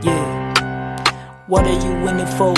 Yeah. What are you winning for?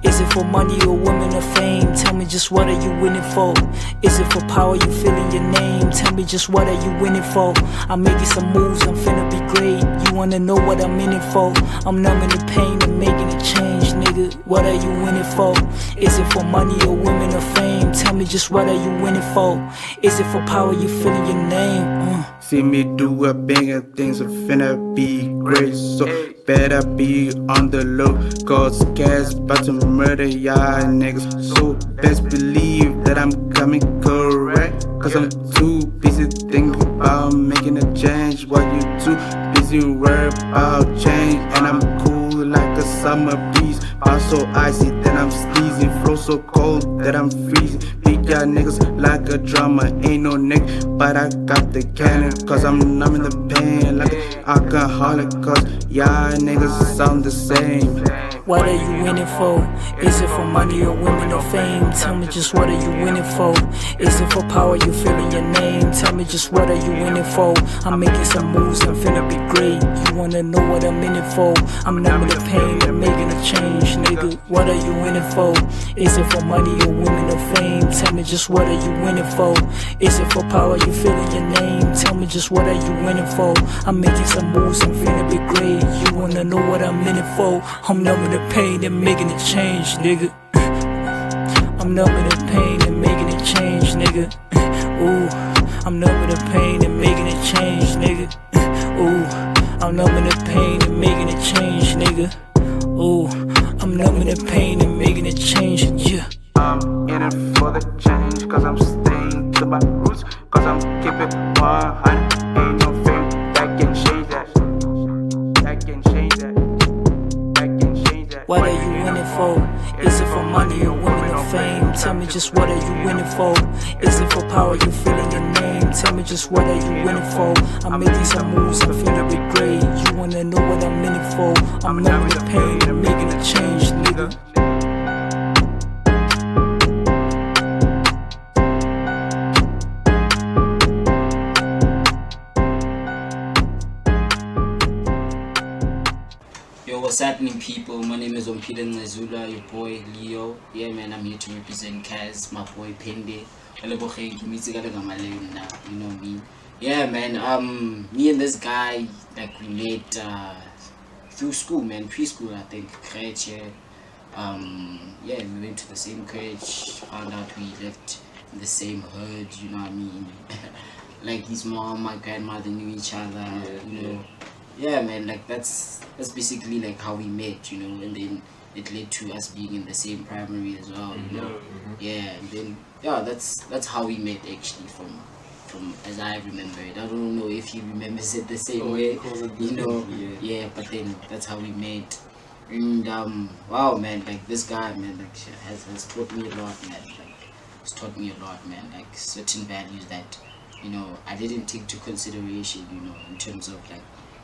Is it for money or women or fame? Tell me just what are you winning for? Is it for power you feel in your name? Tell me just what are you winning for? I'm making some moves, I'm finna be great. You wanna know what I'm in it for? I'm numbing the pain and making a change, nigga. What are you winning for? Is it for money or women or fame? Tell me just what are you winning for? Is it for power you feel in your name? See me do a bigger things are finna be great, so better be on the low, cause Kaz about to murder y'all niggas. So best believe that I'm coming correct, cause I'm too busy thinking about making a change, while you too busy worried about change. And I'm cool like a summer breeze, bar so icy that I'm sneezing, flow so cold that I'm freezing. Beat y'all niggas like a drummer, ain't no neck, but I got the cannon, cause I'm numbing the pain like an alcoholic, cause y'all niggas sound the same. What are you winning for? Is it for money or women or fame? Tell me just what are you winning for? Is it for power you feel in your name? Tell me just what are you winning for? I'm making some moves, I'm finna be great. You wanna know what I'm in it for? I'm numbing the pain and making a change, nigga. What are you winning for? Is it for money or women or fame? Tell me just what are you winning for? Is it for power you feel in your name? Tell me just what are you winning for? I'm making some moves, I'm finna be great. You wanna know what I'm in it for? I'm numbing the pain and making a change, nigga. I'm numbing the pain and making a change, nigga. Ooh, I'm numbing the pain and making a change, nigga. Ooh, I'm numbing the pain and making a change, nigga. Ooh, I'm numbing the pain and making a change, yeah. I'm in it for the change, cause I'm staying to my roots, cause I'm keeping 100. Ain't no fame that can change that. That can change that. That can change that. What are you winning for? Is it for money or women or fame? Tell me just what are you winning for? Is it for power you feel in your name? Tell me just what are you winning for? I'm making some moves, I'm finna be great. You wanna know what I'm in it for? I'm numbing the pain and making a change, nigga. Yo, what's happening, people? My name is Peter Ngazula, your boy Leo. Yeah, man, I'm here to represent Kaz, my boy Pende. You know me. Yeah, man. Me and this guy, like, we met through school, man, preschool, I think, crèche. Yeah, we went to the same crèche. Found out we lived in the same hood. You know what I mean? Like his mom, my grandmother knew each other. You know. Yeah, man, like that's basically like how we met, you know, and then it led to us being in the same primary as well, you know. Yeah, and then that's how we met actually from as I remember it. I don't know if he remembers it the same way, you know. Yeah, but then that's how we met. And wow, man, like this guy, man, like has taught me a lot, man. Like has taught me a lot, man. Like certain values that, you know, I didn't take into consideration, you know, in terms of like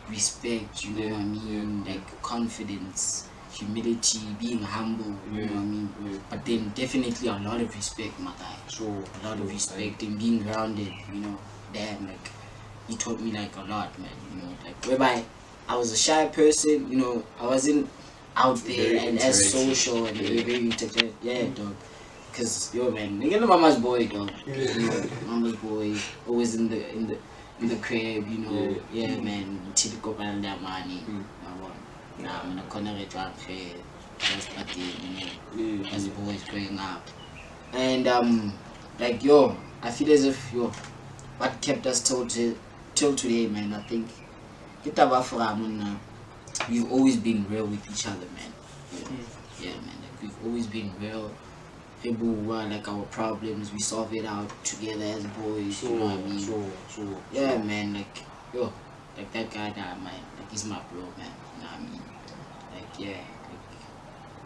respect, you know what I mean, like confidence, humility, being humble, you know what I mean, but then definitely a lot of respect, my guy. A lot of respect and being grounded, you know. Damn, like he taught me like a lot, man, you know, like whereby I was a shy person, you know, I wasn't out there and as social and very intelligent, dog. Cause yo, man, nigga, mama's boy, dog. You know, mama's boy, always in the crib, you know. Yeah, man, typical man that money. Nah, I'm gonna get drunk here. That's party, you know. As boys growing up. And like yo, I feel as if what kept us till today, man, I think we've always been real with each other, man. Yeah, man, like we've always been real. People were like our problems, we solve it out together as boys, you know what I mean? Yeah, man, like yo, like that guy that man, like he's my bro, man, you know what I mean? Like yeah,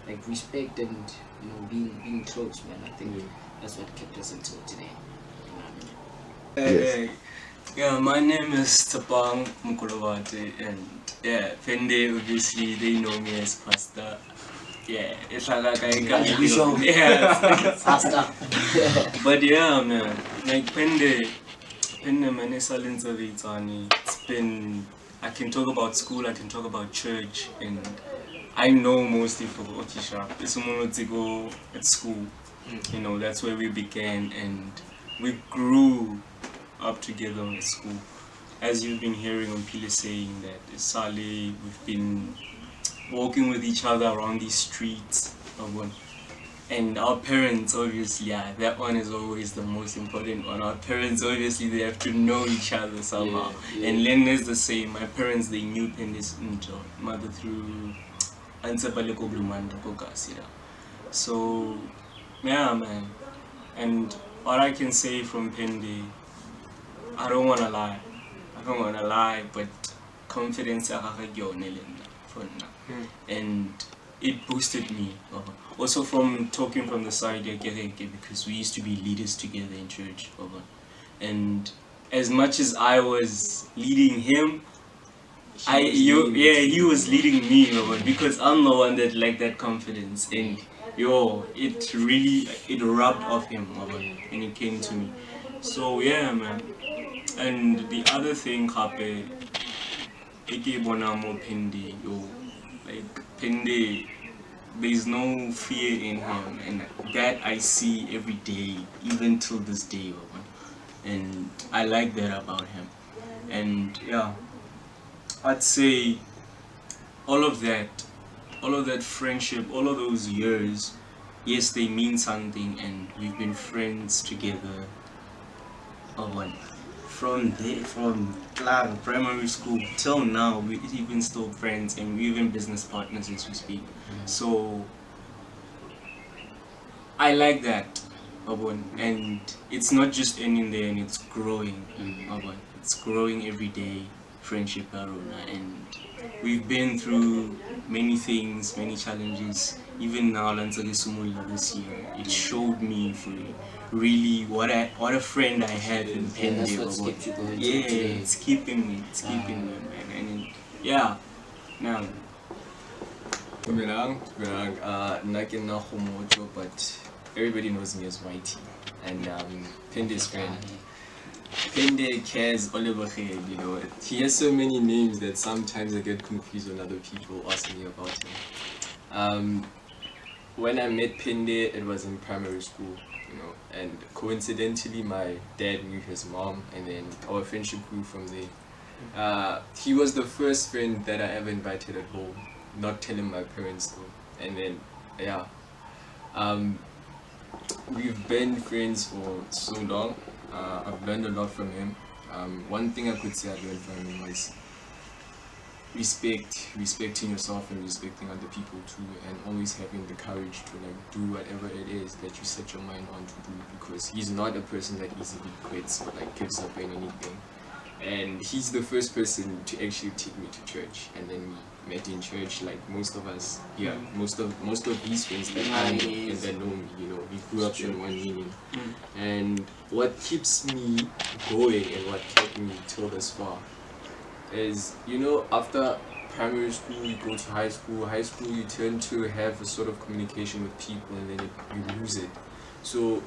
like respect and, you know, being close, man. I think that's what kept us until today, you know what I mean? Hey, yeah, my name is Tapang Mukulawate, and yeah, Pende, obviously they know me as Pastor. Yeah, it's like I got yeah, Faster. but yeah, man, like Pende man, it's been I can talk about school, I can talk about church, and I know mostly for Otisha. It's to go at school. You know, that's where we began, and we grew up together at school. As you've been hearing on Pile saying that Sally, we've been walking with each other around these streets. And our parents, obviously, yeah, that one is always the most important one. Our parents, obviously, they have to know each other somehow. And Len is the same. My parents, they knew Pende's mother through Ansapaleko Blumanda Kokasira. So, yeah, man. And what I can say from Pende, I don't want to lie. But confidence and it boosted me. Also from talking from the side because we used to be leaders together in church. And as much as I was leading him, he was leading me, because I'm the one that lacked that confidence, and it rubbed off him when it came to me. So yeah, man. And the other thing, Kape, like Pende, there's no fear in him, and that I see every day, even till this day, and I like that about him. And yeah, I'd say all of that friendship, all of those years, yes, they mean something, and we've been friends together. From primary school till now, we're even still friends, and we're even business partners as we speak. So I like that, and it's not just ending there, and it's growing. It's growing every day, friendship Aruna, and we've been through many things, many challenges. Even now, this year, it showed me really what a friend I had in Pende. That's what's kept you going. It's keeping me, man. And yeah, now. But everybody knows me as Whitey, and Pende's friend. Pende, Kaz, Oliver, you know, he has so many names that sometimes I get confused when other people ask me about him. When I met Pende, it was in primary school, you know, and coincidentally my dad knew his mom, and then our friendship grew from there. He was the first friend that I ever invited at home, not telling my parents though, and then yeah, we've been friends for so long. I've learned a lot from him. One thing I could say I learned from him was respecting yourself and respecting other people too, and always having the courage to do whatever it is that you set your mind on to do, because he's not a person that easily quits or gives up on anything. And he's the first person to actually take me to church, and then we met in church like most of us. Yeah, most of these friends that I know and that know me, you know, we grew up in one union. And what keeps me going and what kept me till this far is, you know, after primary school you go to high school you tend to have a sort of communication with people, and then you lose it. So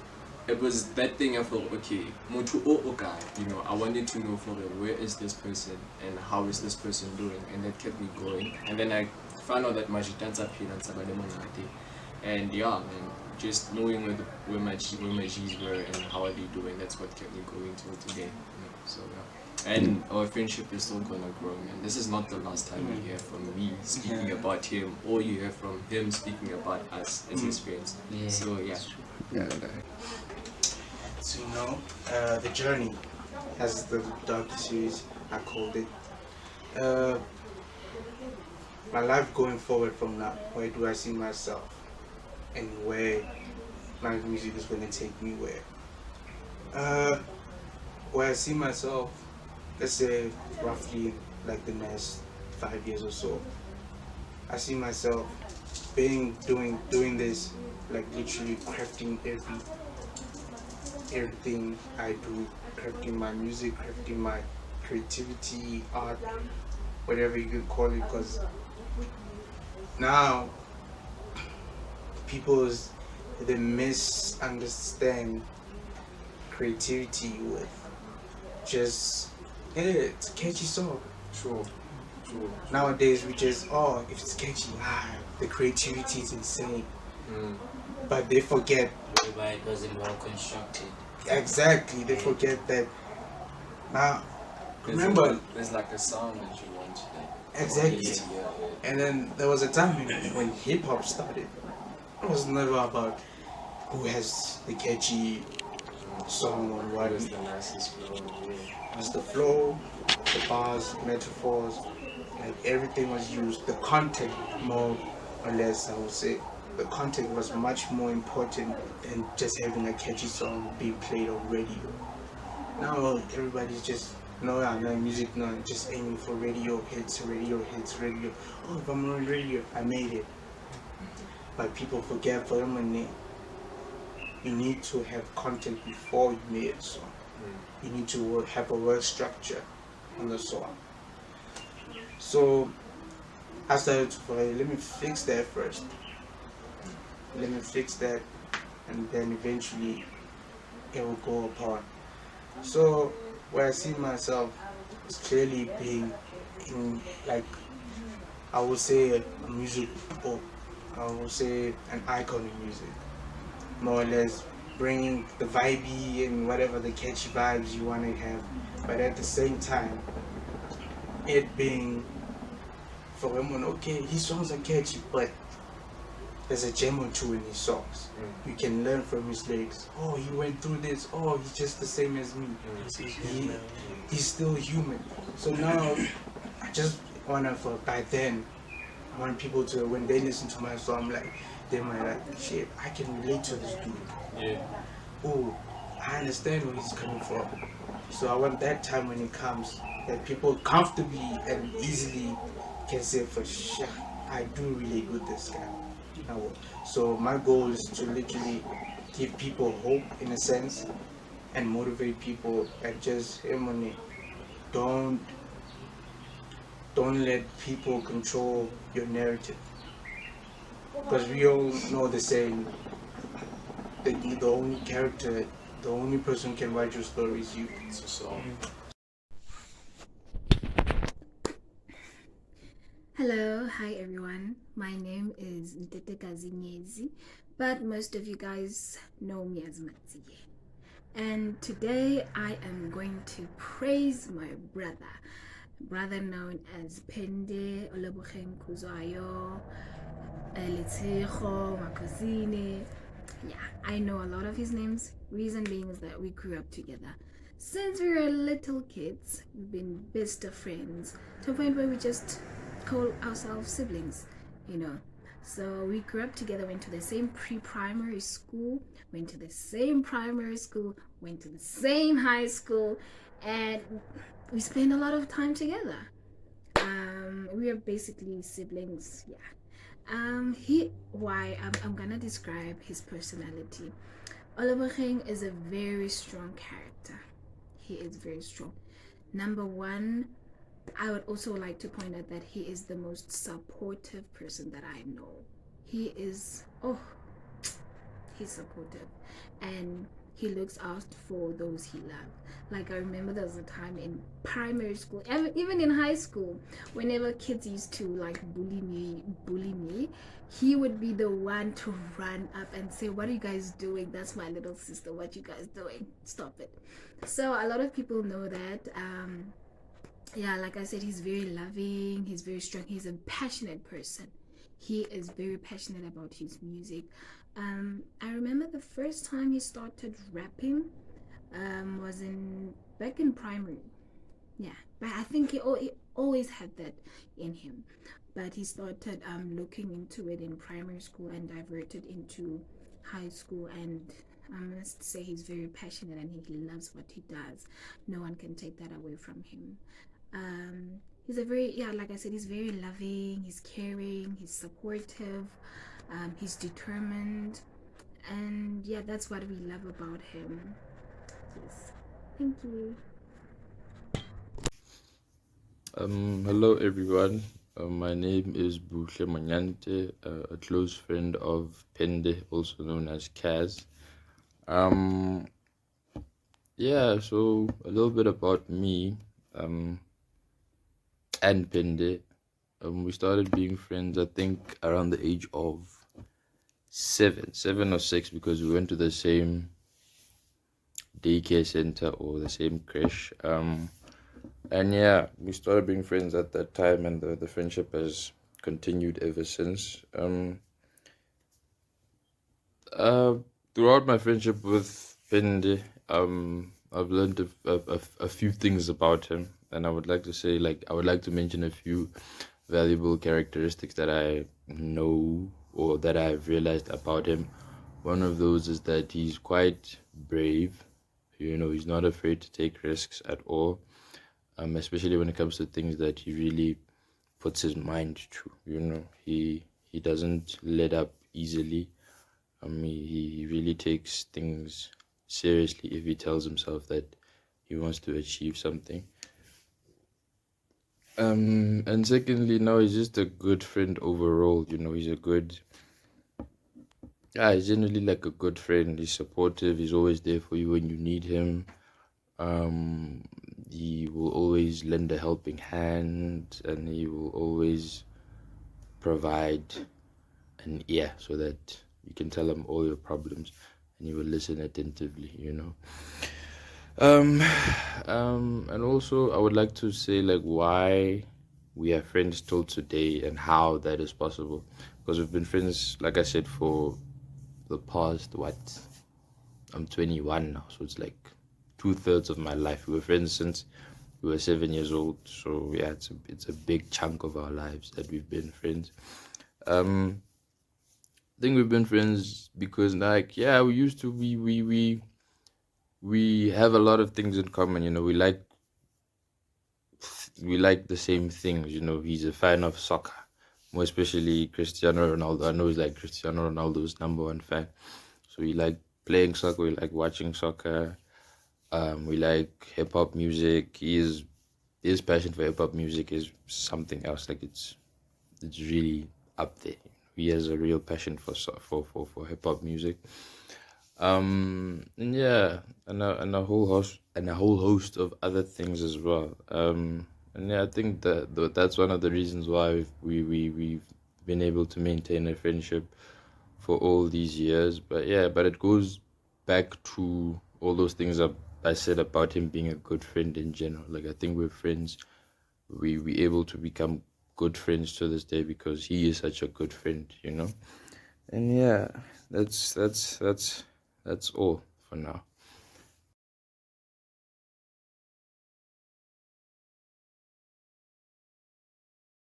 it was that thing I felt, okay, you know, I wanted to know from them, where is this person and how is this person doing, and that kept me going. And then I found out that my Jitanza and yeah, and just knowing where my G's were and how are they doing, that's what kept me going till today. You know, so yeah. And our friendship is still gonna grow, man. This is not the last time you hear from me speaking about him, or you hear from him speaking about us as his friends. So yeah. So you know, the journey, as the docu-series I called it. My life going forward from now, where do I see myself, and where my music is going to take me where I see myself, let's say roughly like the next 5 years or so. I see myself doing this, like literally crafting everything I do, crafting my music, crafting my creativity, art, whatever you could call it, because now they misunderstand creativity with just, it's a catchy song. Sure. True. Nowadays we just, oh, if it's catchy, the creativity is insane. Mm. But they forget, Whereby it wasn't well constructed. exactly, they forget that now. Remember, Remember, there's like a sound that you want to like. exactly. Yeah. And then there was a time when hip hop started. It was never about who has the catchy song or what. What is the nicest flow? Yeah. It was the flow, the bars, metaphors, like everything was used. The content, more or less, I would say, the content was much more important than just having a catchy song being played on radio. Now everybody's just no, yeah, no music, no, just aiming for radio hits, radio hits, radio. Oh, if I'm on radio, I made it. But people forget for them when you need to have content before you make a song. You need to have a word structure on the song. So I started to let me fix that first. Let me fix that, and then eventually it will go apart. So where I see myself is clearly being in, like, I would say a music, or I would say an icon in music, more or less bringing the vibey and whatever the catchy vibes you want to have, but at the same time it being for someone, okay, his songs are catchy, but there's a gem or two in his songs. You can learn from his lyrics. Oh, he went through this. Oh, he's just the same as me. He's still human. So now, I just wanna, for by then, I want people to, when they listen to my song, like, they might like, shit, I can relate to this dude. Yeah. Oh, I understand where he's coming from. So I want that time when it comes, that people comfortably and easily can say for sure, I do relate with this guy. So my goal is to literally give people hope in a sense and motivate people, and just, hey, money, don't don't let people control your narrative, because we all know the saying that the only character, the only person who can write your story is you. It's a song. Hello, hi everyone. My name is Kaz Made-Music, but most of you guys know me as Matsie. And today I am going to praise my brother known as Pende Olebogen Kuzwayo, Elitsejo, Makosine. Yeah, I know a lot of his names. Reason being is that we grew up together. Since we were little kids, we've been best of friends to a point where we just call ourselves siblings, you know. So we grew up together, went to the same pre-primary school, went to the same primary school, went to the same high school, and we spent a lot of time together. We are basically siblings, yeah. I'm gonna describe his personality. Oliver King is a very strong character. He is very strong. Number one, I would also like to point out that he is the most supportive person that I know. He is, he's supportive, and he looks out for those he loves. Like, I remember there was a time in primary school, even in high school, whenever kids used to like bully me, he would be the one to run up and say, "What are you guys doing? That's my little sister. What you guys doing? Stop it." So a lot of people know that. Yeah, like I said, he's very loving, he's very strong, he's a passionate person. He is very passionate about his music. I remember the first time he started rapping was in back in primary. Yeah, but I think he always had that in him. But he started looking into it in primary school and diverted into high school. And I must say he's very passionate and he loves what he does. No one can take that away from him. He's a very, yeah, like I said, he's very loving, he's caring, he's supportive, he's determined, and yeah, that's what we love about him. Yes, thank you. Hello everyone. My name is Buhle Manyante, a close friend of Pende, also known as Kaz. Um, yeah, so a little bit about me. Um, and Pende. We started being friends, I think, around the age of 7 or 6, because we went to the same daycare center or the same creche. And yeah, we started being friends at that time, and the friendship has continued ever since. Uh, Throughout my friendship with Pende, I've learned a few things about him, and I would like to mention a few valuable characteristics that I know or that I've realized about him. One of those is that he's quite brave. He's not afraid to take risks at all, especially when it comes to things that he really puts his mind to. He doesn't let up easily. He really takes things seriously if he tells himself that he wants to achieve something. And secondly, now he's just a good friend overall. He's a good, yeah, he's generally like a good friend. He's supportive. He's always there for you when you need him. Um, he will always lend a helping hand, and he will always provide an ear so that you can tell him all your problems, and he will listen attentively. Um, and also I would like to say like why we are friends till today and how that is possible. Because we've been friends, like I said, for the past what? I'm 21 now, so it's like 2/3 of my life. We were friends since we were 7 years old. So yeah, it's a big chunk of our lives that we've been friends. Um, I think we've been friends because like yeah, we have a lot of things in common. We like the same things. He's a fan of soccer, more especially Cristiano Ronaldo. I know he's like Cristiano Ronaldo's number one fan. So we like playing soccer. We like watching soccer. We like hip hop music. His passion for hip hop music is something else. Like it's really up there. He has a real passion for hip hop music. And yeah, and a whole host of other things as well. And yeah, I think that's one of the reasons why we've been able to maintain a friendship for all these years. But yeah, but it goes back to all those things I said about him being a good friend in general. Like I think we're friends. We able to become good friends to this day because he is such a good friend. And yeah, that's all for now.